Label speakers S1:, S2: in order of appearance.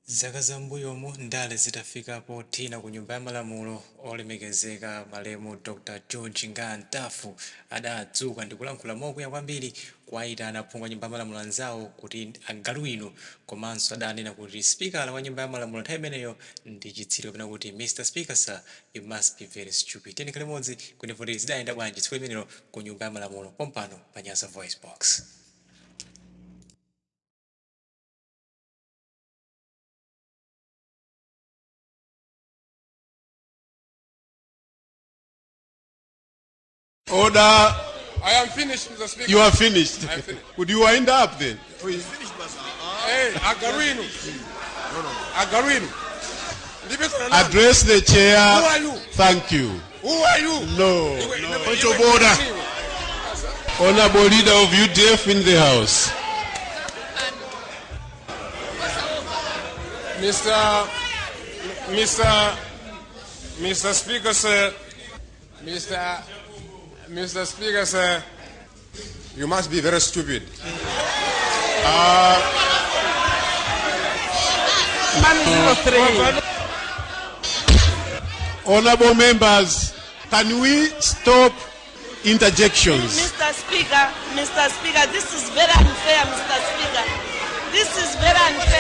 S1: Zaka za mbuyomu ndale zitafikapo tina ku nyumba ya Malamulo Wolemekezeka malemu Dr. George Nga Ntafu adadzuka ndi kulankhula mokweza kwambiri kwayitana aphungu a nyumba ya Malamulo anzawo kuti Agalu komanso adanena kuti Sipikala wa nyumba ya Malamulo nthawi imeneyo ndi chitsiru kapena kuti Mr. Speaker sir, you must be very stupid. Tiyeni limodzi kuti voti zidayenda bwanji tsiku limenelo ku nyumba ya Malamulo pompano pa Nyasa VoiceBox.
S2: Order.
S3: I am finished, Mr. Speaker.
S2: You are finished.
S3: I am finished.
S2: Would you wind up then?
S3: Hey, Agalu. Agalu.
S2: Address the chair.
S3: Who are you?
S2: Thank you.
S3: Who are you?
S2: No.
S3: Point of order.
S2: Honourable leader of UDF in the house.
S3: Mr. Speaker, sir. Mr. Speaker, sir, you must be very stupid.
S2: Honourable members, can we stop interjections?
S4: Mr. Speaker, this is very unfair, Mr. Speaker. This is very unfair.